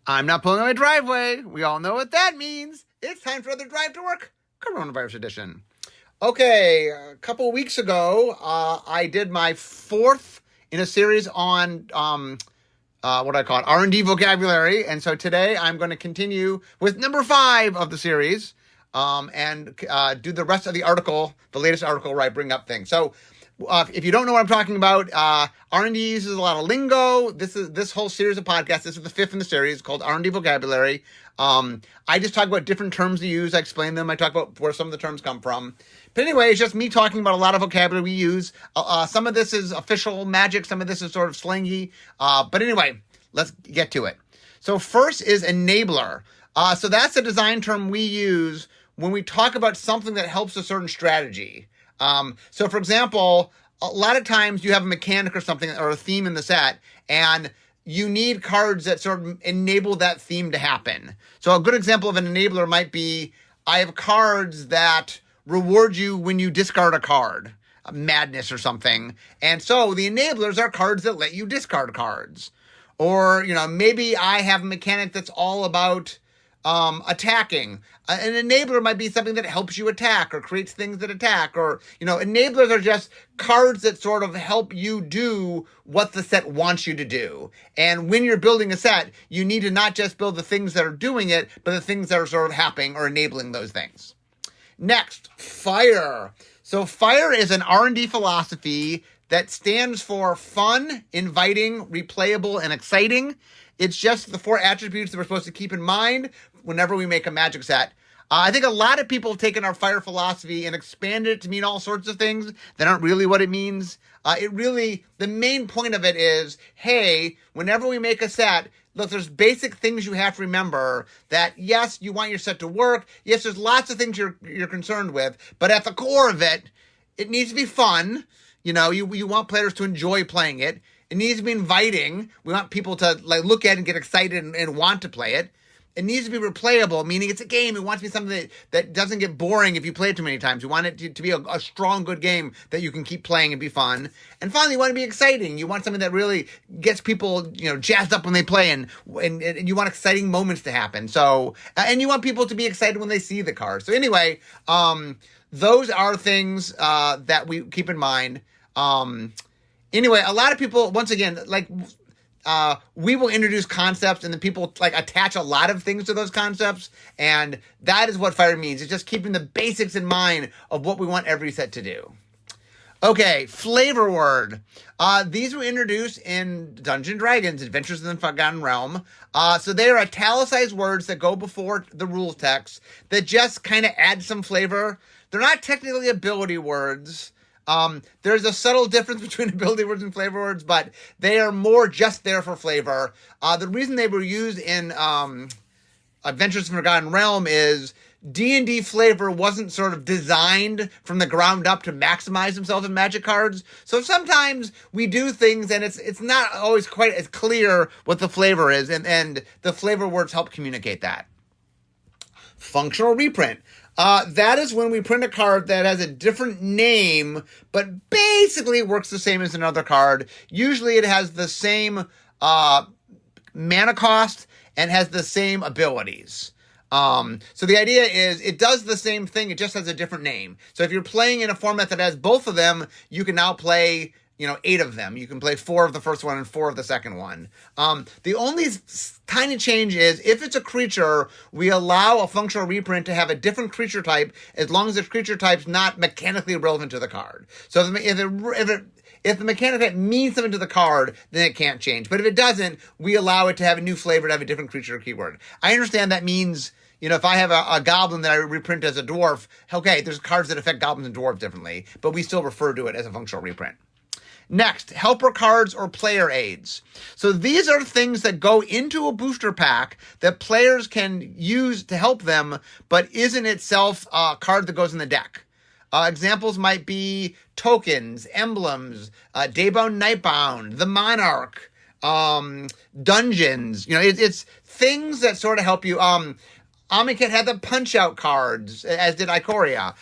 I'm not pulling on my driveway. We all know what that means. It's time for another Drive to Work, Coronavirus Edition. Okay, a couple of weeks ago, I did my fourth in a series on what I call it, R&D Vocabulary. And so today I'm going to continue with number 5 of the series and do the rest of the article, the latest article where I bring up things. So if you don't know what I'm talking about, R&D uses a lot of lingo. This whole series of podcasts. This is the 5th in the series called R&D Vocabulary. I just talk about different terms to use. I explain them. I talk about where some of the terms come from. But anyway, it's just me talking about a lot of vocabulary we use. Some of this is official magic. Some of this is sort of slangy. But anyway, let's get to it. So first is enabler. So that's a design term we use when we talk about something that helps a certain strategy. So for example, a lot of times you have a mechanic or something or a theme in the set, and you need cards that sort of enable that theme to happen. So a good example of an enabler might be, I have cards that reward you when you discard a card, madness or something. And so the enablers are cards that let you discard cards. Or, maybe I have a mechanic that's all about attacking. An enabler might be something that helps you attack or creates things that attack, or, enablers are just cards that sort of help you do what the set wants you to do. And when you're building a set, you need to not just build the things that are doing it, but the things that are sort of happening or enabling those things. Next, FIRE. So FIRE is an R&D philosophy that stands for fun, inviting, replayable, and exciting. It's just the 4 attributes that we're supposed to keep in mind whenever we make a magic set. I think a lot of people have taken our FIRE philosophy and expanded it to mean all sorts of things that aren't really what it means. The main point of it is, hey, whenever we make a set, look, there's basic things you have to remember that, yes, you want your set to work. Yes, there's lots of things you're concerned with, but at the core of it, it needs to be fun. You want players to enjoy playing it. It needs to be inviting. We want people to look at it and get excited and want to play it. It needs to be replayable, meaning it's a game. It wants to be something that doesn't get boring if you play it too many times. You want it to be a strong, good game that you can keep playing and be fun. And finally, you want to be exciting. You want something that really gets people, jazzed up when they play, and you want exciting moments to happen. So, and you want people to be excited when they see the card. So anyway, those are things that we keep in mind. Anyway, a lot of people, once again, we will introduce concepts and then people attach a lot of things to those concepts. And that is what FIRE means. It's just keeping the basics in mind of what we want every set to do. Okay, flavor word. These were introduced in Dungeons & Dragons, Adventures in the Forgotten Realm. So they are italicized words that go before the rules text that just kind of add some flavor. They're not technically ability words. There's a subtle difference between ability words and flavor words, but they are more just there for flavor. The reason they were used in Adventures in the Forgotten Realm is D&D flavor wasn't sort of designed from the ground up to maximize themselves in magic cards. So sometimes we do things and it's not always quite as clear what the flavor is, and the flavor words help communicate that. Functional reprint. That is when we print a card that has a different name, but basically works the same as another card. Usually it has the same mana cost and has the same abilities. So the idea is it does the same thing, it just has a different name. So if you're playing in a format that has both of them, you can now play 8 of them. You can play 4 of the first one and 4 of the second one. The only tiny change is if it's a creature, we allow a functional reprint to have a different creature type as long as the creature type's not mechanically relevant to the card. So if the mechanic type means something to the card, then it can't change. But if it doesn't, we allow it to have a new flavor, to have a different creature keyword. I understand that means, if I have a goblin that I reprint as a dwarf, okay, there's cards that affect goblins and dwarves differently, but we still refer to it as a functional reprint. Next, helper cards or player aids. So these are things that go into a booster pack that players can use to help them, but isn't itself a card that goes in the deck. Examples might be tokens, emblems, Daybound, Nightbound, the Monarch, dungeons. It's things that sort of help you. Amonkhet had the punch-out cards, as did Ikoria.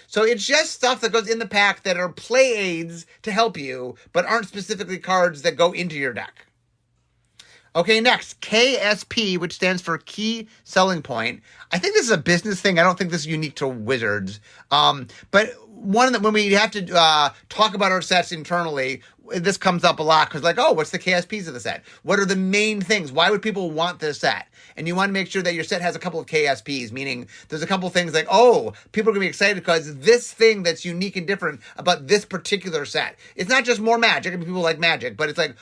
So it's just stuff that goes in the pack that are play aids to help you, but aren't specifically cards that go into your deck. Okay, next, KSP, which stands for key selling point. I think this is a business thing. I don't think this is unique to wizards. But when we have to talk about our sets internally, this comes up a lot because what's the KSPs of the set? What are the main things? Why would people want this set? And you want to make sure that your set has a couple of KSPs, meaning there's a couple of things people are going to be excited because this thing that's unique and different about this particular set. It's not just more magic. I mean, people like magic, but it's for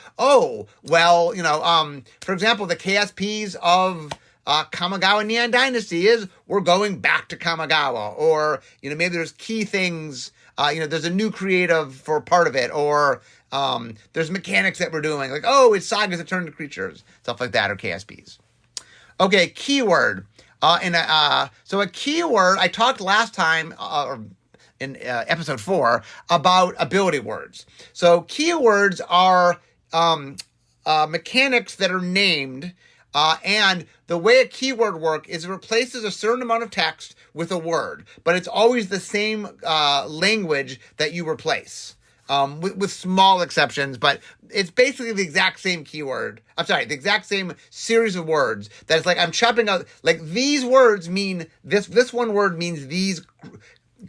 example, the KSPs of Kamigawa Neon Dynasty is we're going back to Kamigawa, or maybe there's key things. There's a new creative for part of it, or there's mechanics that we're doing, it's sagas that turn into creatures, stuff like that, or KSPs. Okay, keyword. So a keyword, I talked last time in episode 4 about ability words. So keywords are mechanics that are named, and the way a keyword works is it replaces a certain amount of text with a word, but it's always the same language that you replace. With small exceptions, but it's basically the exact same keyword. The exact same series of words. That it's I'm chopping out, these words mean this one word means these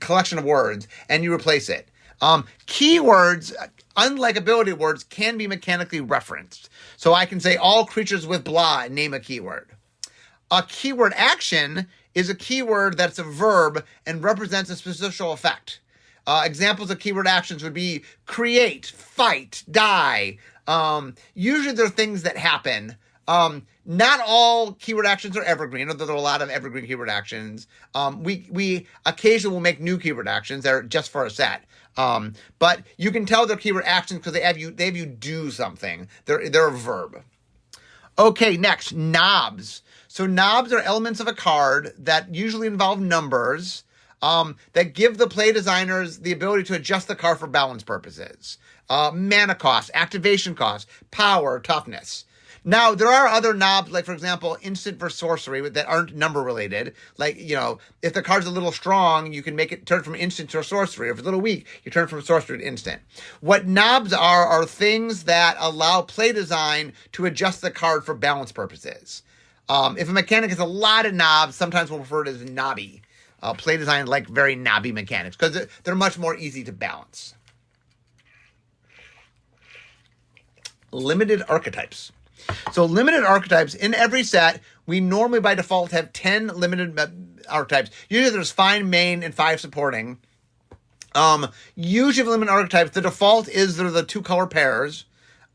collection of words, and you replace it. Keywords, unlike ability words, can be mechanically referenced. So I can say all creatures with blah and name a keyword. A keyword action is a keyword that's a verb and represents a specific effect. Examples of keyword actions would be create, fight, die. Usually they're things that happen. Not all keyword actions are evergreen, although there are a lot of evergreen keyword actions. We occasionally will make new keyword actions that are just for a set. But you can tell they're keyword actions because they have you do something. They're a verb. Okay, next, knobs. So knobs are elements of a card that usually involve numbers. That give the play designers the ability to adjust the card for balance purposes. Mana cost, activation cost, power, toughness. Now, there are other knobs, for example, instant for sorcery that aren't number related. If the card's a little strong, you can make it turn from instant to sorcery. Or if it's a little weak, you turn from sorcery to instant. What knobs are things that allow play design to adjust the card for balance purposes. If a mechanic has a lot of knobs, sometimes we'll refer to it as knobby. Play design very knobby mechanics because they're much more easy to balance. Limited archetypes. So limited archetypes, in every set, we normally by default have 10 limited archetypes. Usually there's 5 main and 5 supporting. Usually for limited archetypes, the default is they're the 2 color pairs.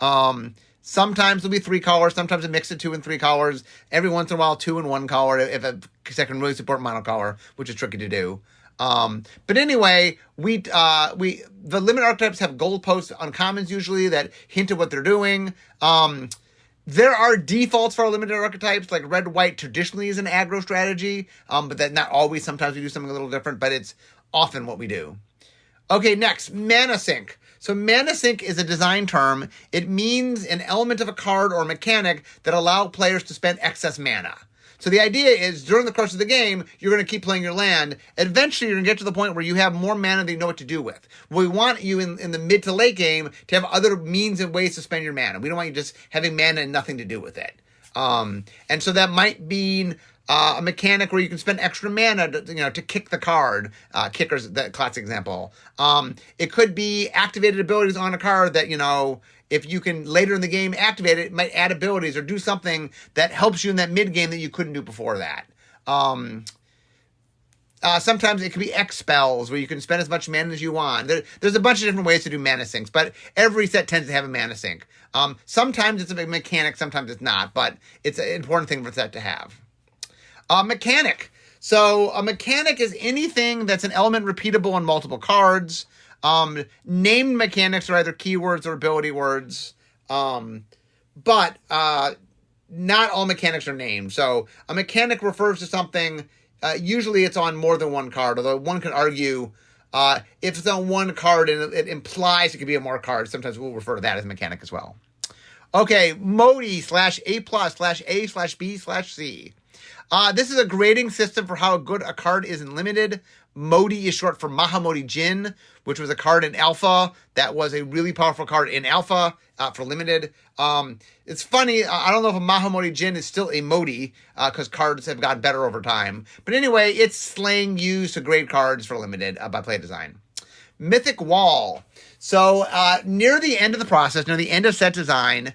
Sometimes there'll be 3 colors. Sometimes a mix of 2 and 3 colors. Every once in a while, 2 and 1 color if a set can really support monocolor, which is tricky to do. But anyway, the limited archetypes have goalposts on commons usually that hint at what they're doing. There are defaults for our limited archetypes, like red-white traditionally is an aggro strategy, but that not always. Sometimes we do something a little different, but it's often what we do. Okay, next, mana sync. So mana sync is a design term. It means an element of a card or mechanic that allow players to spend excess mana. So the idea is during the course of the game, you're going to keep playing your land. Eventually, you're going to get to the point where you have more mana than you know what to do with. We want you in the mid to late game to have other means and ways to spend your mana. We don't want you just having mana and nothing to do with it. And so that might mean a mechanic where you can spend extra mana to kick the card. Kicker's the classic example. It could be activated abilities on a card that, if you can later in the game activate it, it might add abilities or do something that helps you in that mid game that you couldn't do before that. Sometimes it could be X spells where you can spend as much mana as you want. There's a bunch of different ways to do mana syncs, but every set tends to have a mana sync. Sometimes it's a mechanic, sometimes it's not, but it's an important thing for a set to have. Mechanic. So a mechanic is anything that's an element repeatable on multiple cards. Named mechanics are either keywords or ability words. But not all mechanics are named. So a mechanic refers to something, usually it's on more than one card, although one can argue if it's on one card and it implies it could be on more cards, sometimes we'll refer to that as a mechanic as well. Okay, Modi /A+/A/B/C. This is a grading system for how good a card is in limited. Modi is short for Mahamodi Jin, which was a card in alpha that was a really powerful card in alpha for limited. It's funny, I don't know if a Mahamodi Jin is still a Modi, because cards have gotten better over time. But anyway, it's slang used to grade cards for limited by Play Design. Mythic Wall. So near the end of the process, near the end of set design,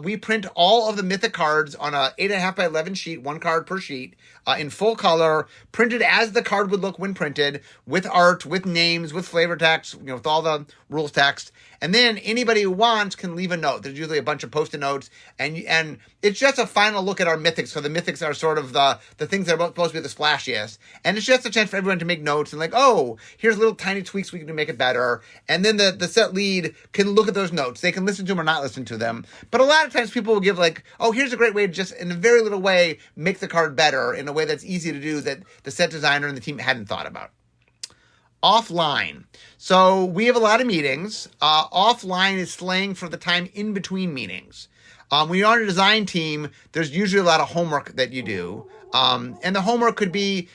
we print all of the Mythic cards on a 8.5 by 11 sheet, one card per sheet, in full color, printed as the card would look when printed, with art, with names, with flavor text, with all the rules text. And then anybody who wants can leave a note. There's usually a bunch of post-it notes, and it's just a final look at our mythics. So the mythics are sort of the things that are supposed to be the splashiest. And it's just a chance for everyone to make notes and oh, here's little tiny tweaks we can do to make it better. And then the set lead can look at those notes. They can listen to them or not listen to them. But a lot of times people will give oh, here's a great way to just, in a very little way, make the card better in a way that's easy to do that the set designer and the team hadn't thought about. Offline. So we have a lot of meetings. Offline is slang for the time in between meetings. When you're on a design team, there's usually a lot of homework that you do. And the homework could be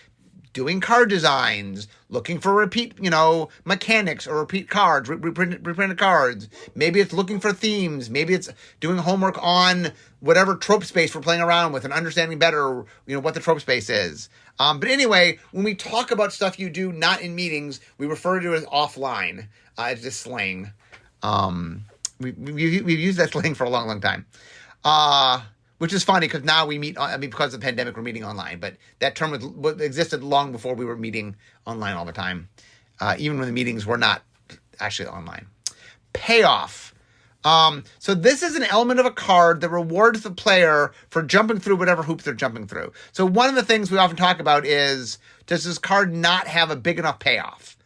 doing card designs, looking for repeat, mechanics or repeat cards, reprinted cards. Maybe it's looking for themes. Maybe it's doing homework on whatever trope space we're playing around with and understanding better, what the trope space is. But anyway, when we talk about stuff you do not in meetings, we refer to it as offline. It's just slang. We've used that slang for a long, long time. Which is funny because now we meet, because of the pandemic, we're meeting online. But that term existed long before we were meeting online all the time, even when the meetings were not actually online. Payoff. So this is an element of a card that rewards the player for jumping through whatever hoops they're jumping through. So one of the things we often talk about is, does this card not have a big enough payoff?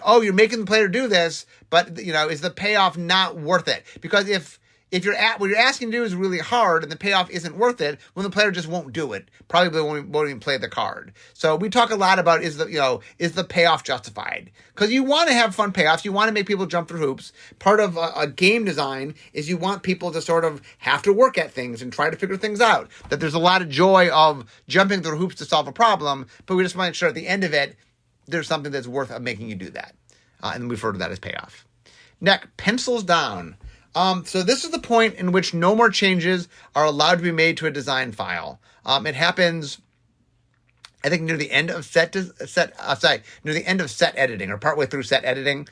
Oh, you're making the player do this, but, is the payoff not worth it? Because if what you're asking to do is really hard and the payoff isn't worth it, well, the player just won't do it. Probably won't even play the card. So we talk a lot about is the payoff justified? Because you want to have fun payoffs. You want to make people jump through hoops. Part of a game design is you want people to sort of have to work at things and try to figure things out. That there's a lot of joy of jumping through hoops to solve a problem, but we just want to make sure at the end of it, there's something that's worth making you do that. And we refer to that as payoff. Next, pencils down. So this is the point in which no more changes are allowed to be made to a design file. It happens, I think, near the end of set editing or partway through set editing.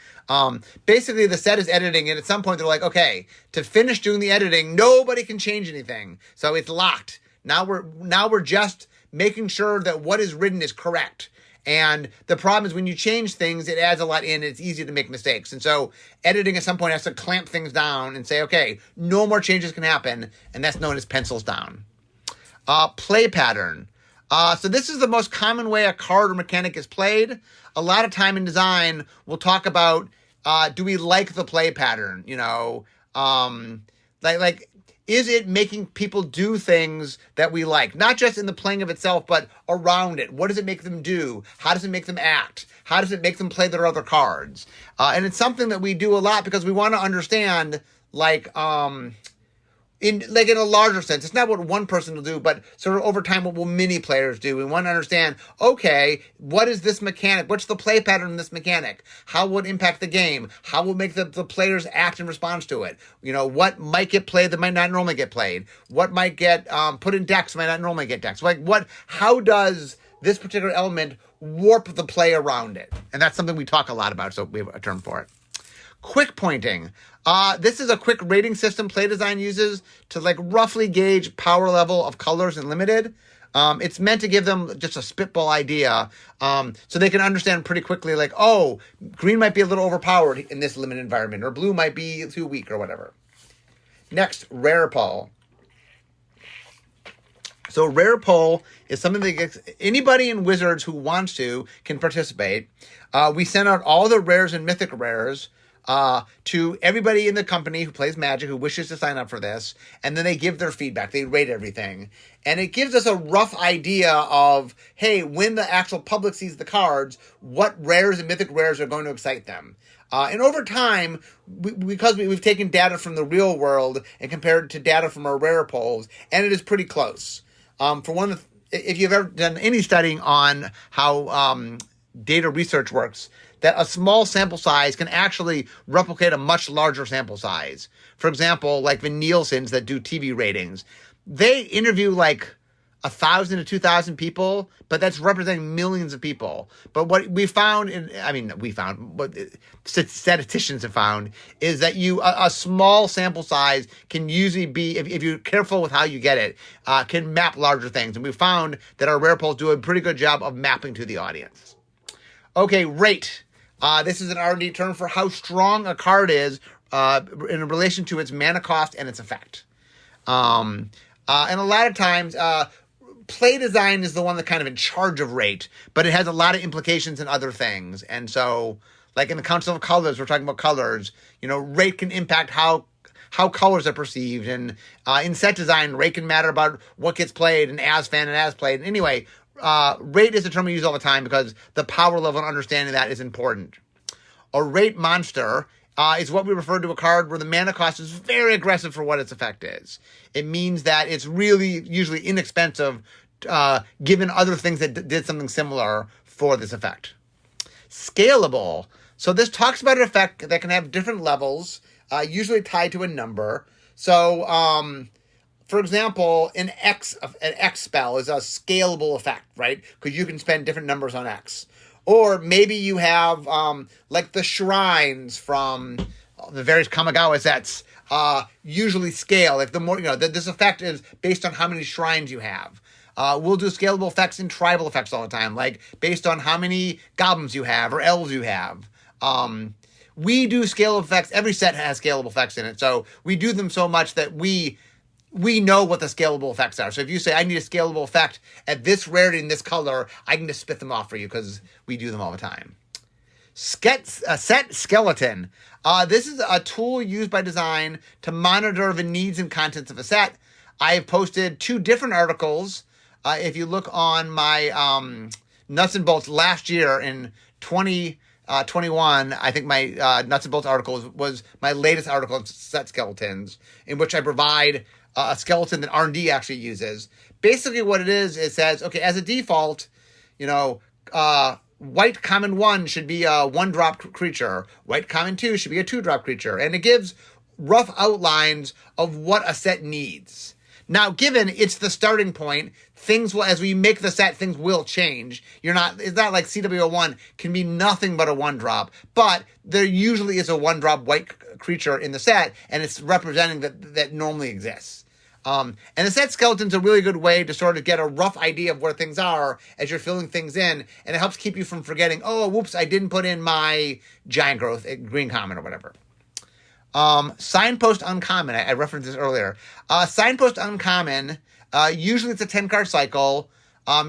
Basically, the set is editing, and at some point they're like, okay, to finish doing the editing, nobody can change anything, so it's locked. Now we're just making sure that what is written is correct. And the problem is when you change things, it adds a lot in, and it's easy to make mistakes. And so editing at some point has to clamp things down and say, okay, no more changes can happen. And that's known as pencils down. Play pattern. So this is the most common way a card or mechanic is played. A lot of time in design, we'll talk about, do we like the play pattern? Is it making people do things that we like? Not just in the playing of itself, but around it. What does it make them do? How does it make them act? How does it make them play their other cards? And it's something that we do a lot because we want to understand, in a larger sense. It's not what one person will do, but sort of over time, what will many players do? We want to understand, okay, what is this mechanic? What's the play pattern in this mechanic? How will it impact the game? How will it make the players act in response to it? What might get played that might not normally get played? What might get put in decks might not normally get decks? How does this particular element warp the play around it? And that's something we talk a lot about, so we have a term for it. Quick pointing. This is a quick rating system Play Design uses to roughly gauge power level of colors in limited. It's meant to give them just a spitball idea, so they can understand pretty quickly, green might be a little overpowered in this limited environment, or blue might be too weak, or whatever. Next, rare pull. So rare pull is something that gets anybody in Wizards who wants to can participate. We send out all the rares and mythic rares to everybody in the company who plays Magic who wishes to sign up for this, and then they give their feedback. They rate everything. And it gives us a rough idea of, hey, when the actual public sees the cards, what rares and mythic rares are going to excite them. And over time, because we've taken data from the real world and compared it to data from our rare polls, and it is pretty close. For one of if you've ever done any studying on how data research works, that a small sample size can actually replicate a much larger sample size. For example, like the Nielsen's that do TV ratings, they interview like 1,000 to 2,000 people, but that's representing millions of people. But what we found, what statisticians have found, is that a small sample size can usually be, if you're careful with how you get it, can map larger things. And we found that our rare polls do a pretty good job of mapping to the audience. Okay, rate. This is an R&D term for how strong a card is in relation to its mana cost and its effect. And a lot of times, play design is the one that's kind of in charge of rate, but it has a lot of implications in other things. And so, like in the Council of Colors, we're talking about colors, rate can impact how colors are perceived. And in set design, rate can matter about what gets played and as fan and as played. And anyway, rate is a term we use all the time because the power level and understanding that is important. A rate monster is what we refer to a card where the mana cost is very aggressive for what its effect is. It means that it's really usually inexpensive given other things that did something similar for this effect. Scalable. So this talks about an effect that can have different levels, usually tied to a number. So, for example, an X spell is a scalable effect, right? Because you can spend different numbers on X. Or maybe you have, like the shrines from the various Kamigawa sets, usually scale. Like the more, this effect is based on how many shrines you have. We'll do scalable effects in tribal effects all the time, like based on how many goblins you have or elves you have. We do scalable effects. Every set has scalable effects in it. So we do them so much that we know what the scalable effects are. So if you say, I need a scalable effect at this rarity in this color, I can just spit them off for you because we do them all the time. Set skeleton. This is a tool used by design to monitor the needs and contents of a set. I have posted 2 different articles. If you look on my nuts and bolts last year in 2021, I think my nuts and bolts article was my latest article on set skeletons, in which I provide a skeleton that R&D actually uses. Basically what it is, it says, okay, as a default, white common 1 should be a 1-drop creature. White common 2 should be a 2-drop creature. And it gives rough outlines of what a set needs. Now, given it's the starting point, things will, as we make the set, things will change. It's not like CW01 can be nothing but a 1-drop, but there usually is a 1-drop white creature in the set, and it's representing that normally exists. And the set skeleton's a really good way to sort of get a rough idea of where things are as you're filling things in, and it helps keep you from forgetting, oh, whoops, I didn't put in my giant growth, green common or whatever. Signpost uncommon. I referenced this earlier. Signpost uncommon, usually it's a 10-card cycle,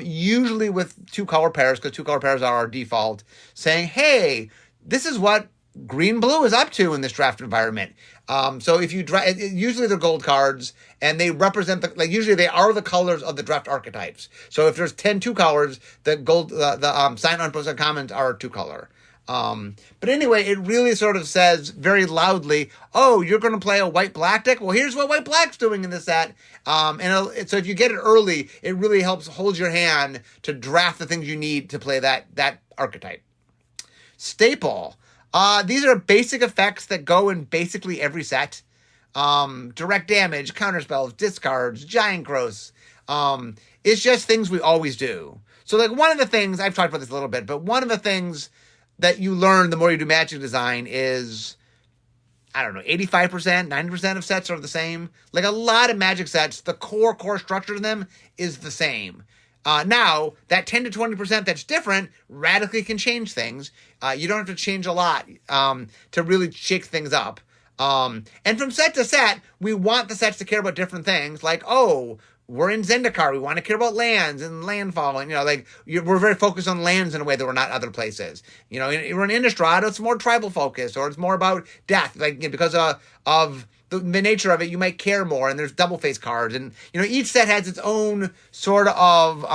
usually with 2 color pairs, because 2 color pairs are our default, saying, hey, this is what green-blue is up to in this draft environment. So if you usually they're gold cards, and they represent usually they are the colors of the draft archetypes. So if there's 10 2-colors, the gold, sign unpost uncommons are 2-color. But anyway, it really sort of says very loudly, oh, you're going to play a white-black deck? Well, here's what white-black's doing in this set. So if you get it early, it really helps hold your hand to draft the things you need to play that archetype. Staple. These are basic effects that go in basically every set. Direct damage, counterspells, discards, giant growths. It's just things we always do. So like one of the things, I've talked about this a little bit, but one of the things that you learn the more you do Magic design is, 85%, 90% of sets are the same. Like a lot of Magic sets, the core structure of them is the same. Now, that 10 to 20% that's different radically can change things. You don't have to change a lot to really shake things up. And from set to set, we want the sets to care about different things. Like, oh, we're in Zendikar. We want to care about lands and landfall. And, we're very focused on lands in a way that we're not other places. We're in Innistrad, it's more tribal focused, or it's more about death. Because of the nature of it, you might care more, and there's double face cards. And, each set has its own sort of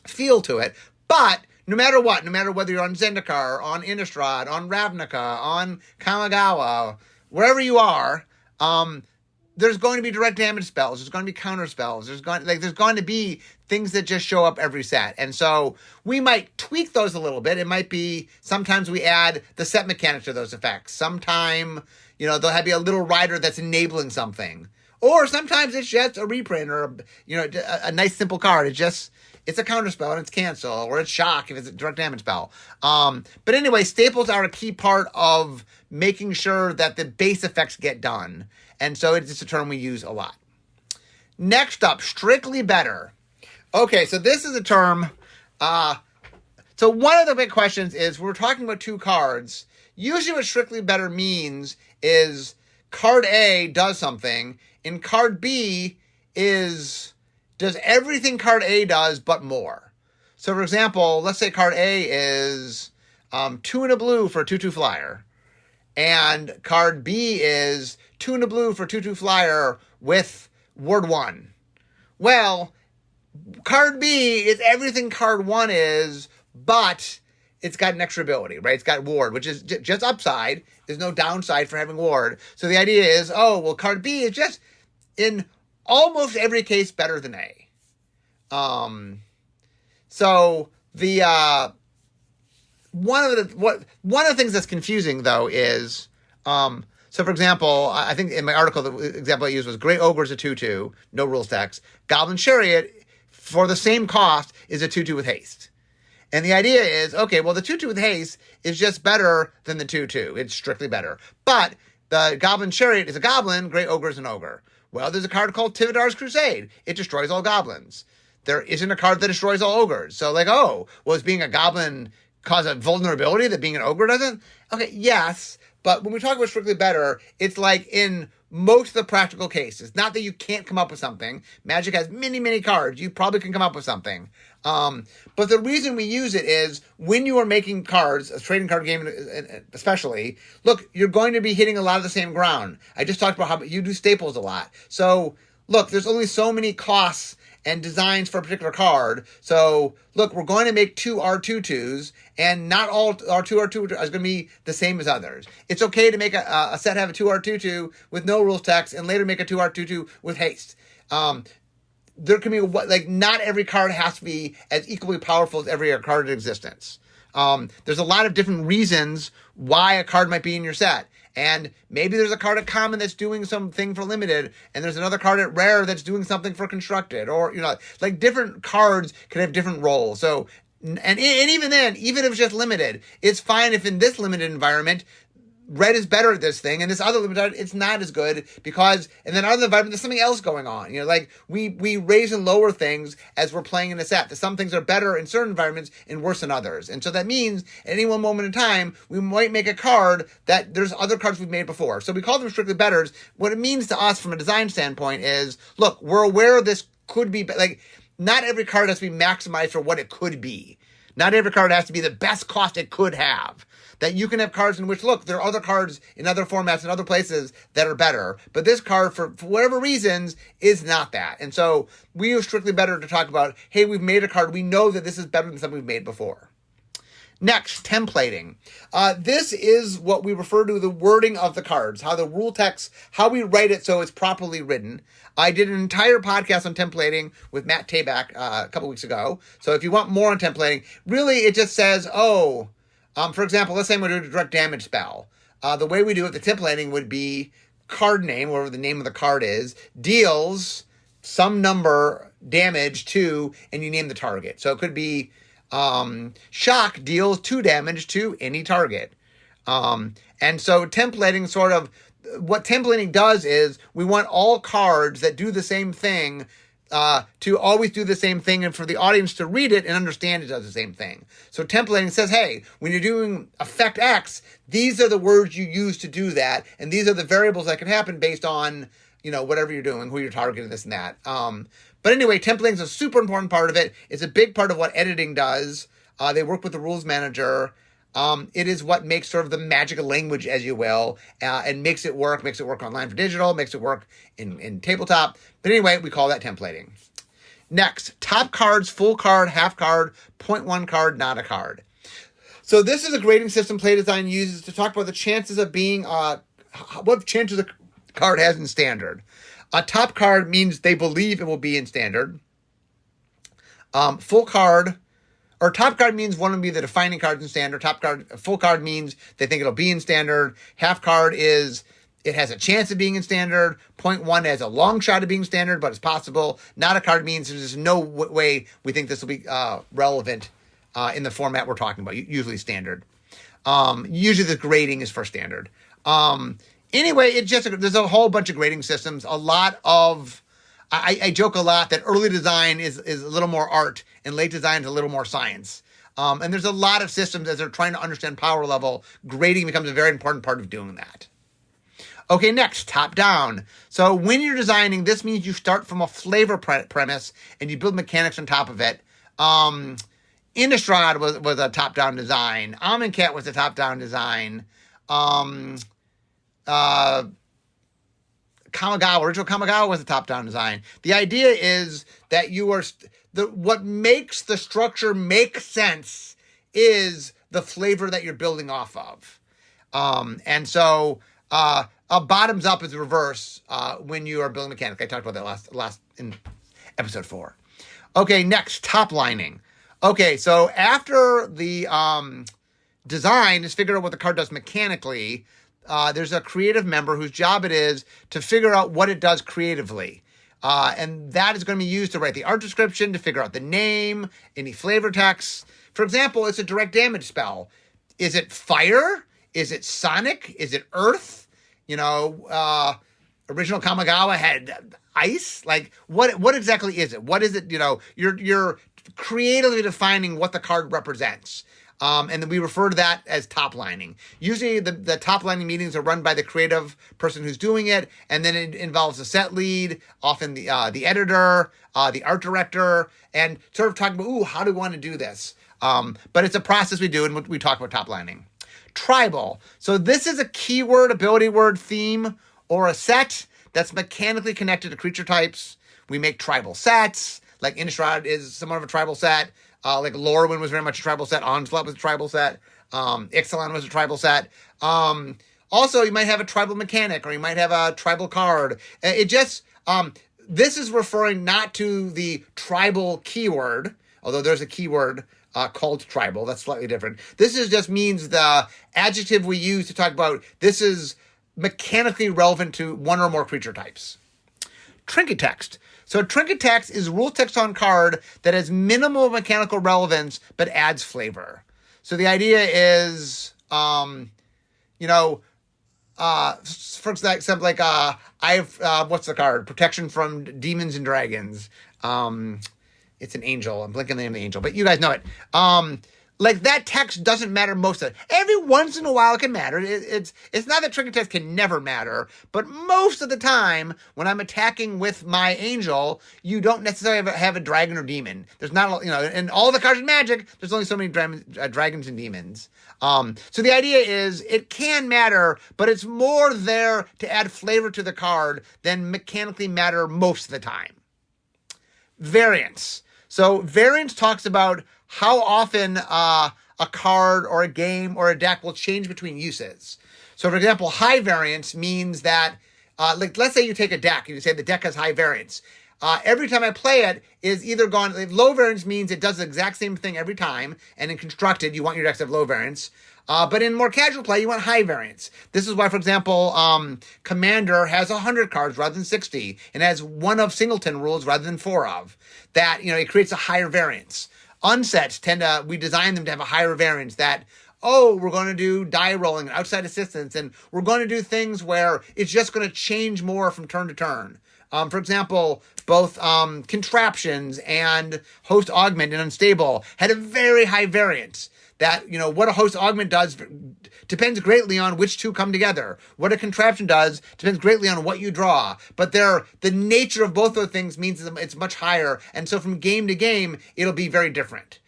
feel to it. But no matter whether you're on Zendikar, on Innistrad, on Ravnica, on Kamigawa, wherever you are, there's going to be direct damage spells. There's going to be counter spells. There's going to be things that just show up every set. And so we might tweak those a little bit. It might be sometimes we add the set mechanic to those effects. Sometime, there'll be a little rider that's enabling something. Or sometimes it's just a reprint or, a nice simple card. It's a counter spell and it's cancel, or it's shock if it's a direct damage spell. But anyway, staples are a key part of making sure that the base effects get done. And so it's just a term we use a lot. Next up, strictly better. Okay, so this is a term. So one of the big questions is, we're talking about two cards. Usually what strictly better means is card A does something, and card B does everything card A does, but more. So for example, let's say card A is 2 and a blue for a 2/2 flyer. And card B is 2 and a blue for 2/2 flyer with ward 1. Well, card B is everything card 1 is, but it's got an extra ability, right? It's got ward, which is just upside. There's no downside for having ward. So the idea is, card B is just, in almost every case, better than A. So the one of the things that's confusing though is, so for example, I think in my article, the example I used was Grey Ogre is a 2/2, no rules text. Goblin Chariot, for the same cost, is a 2/2 with haste. And the idea is, okay, well, the 2/2 with haste is just better than the 2/2. It's strictly better. But the Goblin Chariot is a goblin, Grey Ogre is an ogre. Well, there's a card called Tividar's Crusade. It destroys all goblins. There isn't a card that destroys all ogres. So is being a goblin cause a vulnerability that being an ogre doesn't? Okay, yes. But when we talk about strictly better, it's like in most of the practical cases. Not that you can't come up with something. Magic has many, many cards. You probably can come up with something. But the reason we use it is when you are making cards, a trading card game especially, look, you're going to be hitting a lot of the same ground. I just talked about how you do staples a lot. So, look, there's only so many costs and designs for a particular card. So, look, we're going to make 2 R2/2s, and not all R2 R2 is going to be the same as others. It's okay to make a set have a 2 R2/2 with no rules text, and later make a 2 R2/2 with haste. There can be, not every card has to be as equally powerful as every other card in existence. There's a lot of different reasons why a card might be in your set. And maybe there's a card at common that's doing something for limited, and there's another card at rare that's doing something for constructed, or, different cards can have different roles. So, and even then, even if it's just limited, it's fine if in this limited environment, red is better at this thing, and this other limited, it's not as good because, and then other environment, there's something else going on. We raise and lower things as we're playing in a set. Some things are better in certain environments and worse in others. And so that means at any one moment in time, we might make a card that there's other cards we've made before. So we call them strictly betters. What it means to us from a design standpoint is, look, we're aware this could be, not every card has to be maximized for what it could be. Not every card has to be the best cost it could have. That you can have cards in which, look, there are other cards in other formats and other places that are better. But this card, for whatever reasons, is not that. And so we use strictly better to talk about, hey, we've made a card. We know that this is better than something we've made before. Next, templating. This is what we refer to the wording of the cards, how the rule text, how we write it so it's properly written. I did an entire podcast on templating with Matt Tabak a couple weeks ago. So if you want more on templating, really it just says, for example, let's say I'm going to do a direct damage spell. The way we do it, the templating would be card name, whatever the name of the card is, deals some number damage to, and you name the target. So it could be shock deals 2 damage to any target. And so templating what templating does is we want all cards that do the same thing to always do the same thing, and for the audience to read it and understand it does the same thing. So templating says, hey, when you're doing effect X, these are the words you use to do that, and these are the variables that can happen based on, whatever you're doing, who you're targeting, this and that. But anyway, templating is a super important part of it. It's a big part of what editing does. They work with the rules manager. It is what makes sort of the magic of language, as you will, and makes it work online for digital, makes it work in tabletop. But anyway, we call that templating. Next, top cards, full card, half card, 0.1 card, not a card. So this is a grading system Play Design uses to talk about the chances of being, what chances card has in standard. A top card means they believe it will be in standard. Full card, or top card means one will be the defining cards in standard. Full card means they think it'll be in standard. Half card is it has a chance of being in standard. 0.1 has a long shot of being standard, but it's possible. Not a card means there's no way we think this will be relevant in the format we're talking about, usually standard. Usually the grading is for standard. Anyway, there's a whole bunch of grading systems. A lot of, I joke a lot that early design is a little more art and late design is a little more science. And there's a lot of systems as they're trying to understand power level. Grading becomes a very important part of doing that. Okay, next, top down. So when you're designing, this means you start from a flavor premise and you build mechanics on top of it. Innistrad was a top-down design. Amonkhet was a top-down design. Original Kamigawa was a top-down design. The idea is that what makes the structure make sense is the flavor that you're building off of. And so a bottoms up is the reverse when you are building mechanics. I talked about that last in episode 4. Okay, next, top lining. Okay, so after the design is figured out what the card does mechanically, there's a creative member whose job it is to figure out what it does creatively. And that is going to be used to write the art description, to figure out the name, any flavor text. For example, it's a direct damage spell. Is it fire? Is it sonic? Is it earth? Original Kamigawa had ice. Like, what exactly is it? What is it? You're creatively defining what the card represents. And then we refer to that as top lining. Usually the top lining meetings are run by the creative person who's doing it, and then it involves the set lead, often the editor, the art director, and sort of talking about, how do we want to do this? But it's a process we do, and we talk about top lining. Tribal. So this is a keyword, ability word, theme, or a set that's mechanically connected to creature types. We make tribal sets. Like Innistrad is somewhat of a tribal set. Like Lorwyn was very much a tribal set. Onslaught was a tribal set. Ixalan was a tribal set. Also, you might have a tribal mechanic, or you might have a tribal card. This is referring not to the tribal keyword, although there's a keyword called tribal. That's slightly different. This just means the adjective we use to talk about this is mechanically relevant to one or more creature types. Trinket text. So trinket text is rule text on card that has minimal mechanical relevance but adds flavor. So the idea is, for example, like what's the card? Protection from demons and dragons. It's an angel. I'm blinking the name of the angel, but you guys know it. Like that text doesn't matter most of it. Every once in a while it can matter. It's not that trinket text can never matter, but most of the time when I'm attacking with my angel, you don't necessarily have a dragon or demon. There's not, in all the cards in Magic, there's only so many dragons and demons. So the idea is it can matter, but it's more there to add flavor to the card than mechanically matter most of the time. Variance. So variance talks about how often a card or a game or a deck will change between uses. So, for example, high variance means that, let's say you take a deck and you say the deck has high variance. Every time I play it is either gone. Low variance means it does the exact same thing every time, and in constructed, you want your decks to have low variance. But in more casual play, you want high variance. This is why, for example, Commander has 100 cards rather than 60, and has one of singleton rules rather than 4 of. That, it creates a higher variance. Unsets we design them to have a higher variance that, we're going to do die rolling and outside assistance, and we're going to do things where it's just going to change more from turn to turn. For example, both Contraptions and Host Augment and Unstable had a very high variance. That, what a Host Augment does depends greatly on which two come together. What a Contraption does depends greatly on what you draw. But the nature of both those things means it's much higher. And so from game to game, it'll be very different.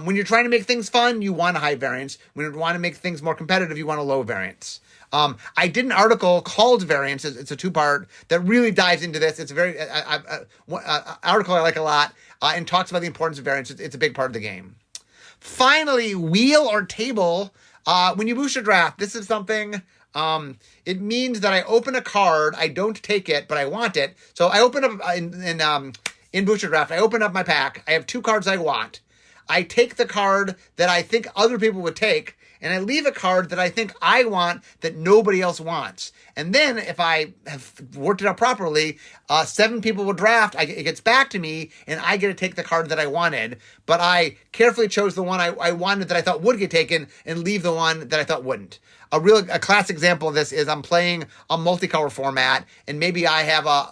When you're trying to make things fun, you want a high variance. When you want to make things more competitive, you want a low variance. I did an article called Variance. It's a 2-part that really dives into this. It's a very article I like a lot and talks about the importance of variance. It's a big part of the game. Finally, wheel or table. When you boost your draft, this is something It means that I open a card, I don't take it, but I want it. So I open up in Booster Draft, I open up my pack. I have 2 cards I want. I take the card that I think other people would take, and I leave a card that I think I want that nobody else wants. And then if I have worked it out properly, 7 people will draft, it gets back to me, and I get to take the card that I wanted. But I carefully chose the one I wanted that I thought would get taken and leave the one that I thought wouldn't. A classic example of this is I'm playing a multicolor format, and maybe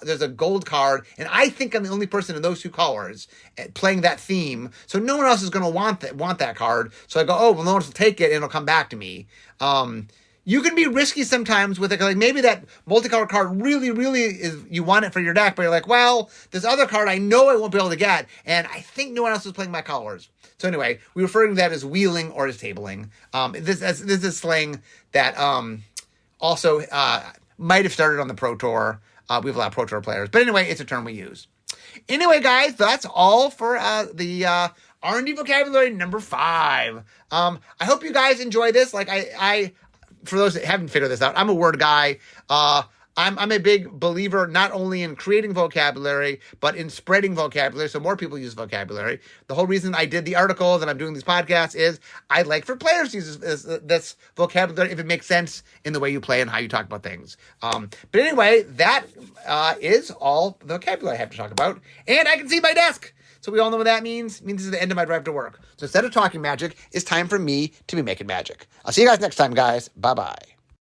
there's a gold card, and I think I'm the only person in those 2 colors playing that theme, so no one else is going to want that card. So I go, oh, well, no one else will take it, and it'll come back to me. You can be risky sometimes with it, like maybe that multicolor card really, really is, you want it for your deck, but you're like, well, this other card I know I won't be able to get, and I think no one else is playing my colors. So anyway, we refer to that as wheeling or as tabling. This is slang that also might have started on the Pro Tour. We have a lot of Pro Tour players. But anyway, it's a term we use. Anyway, guys, that's all for the R&D Vocabulary number 5. I hope you guys enjoy this. Like I for those that haven't figured this out, I'm a word guy. I'm a big believer not only in creating vocabulary, but in spreading vocabulary so more people use vocabulary. The whole reason I did the articles and I'm doing these podcasts is I'd like for players to use this vocabulary if it makes sense in the way you play and how you talk about things. But anyway, that is all the vocabulary I have to talk about. And I can see my desk. So we all know what that means. It means this is the end of my drive to work. So instead of talking magic, it's time for me to be making magic. I'll see you guys next time, guys. Bye-bye.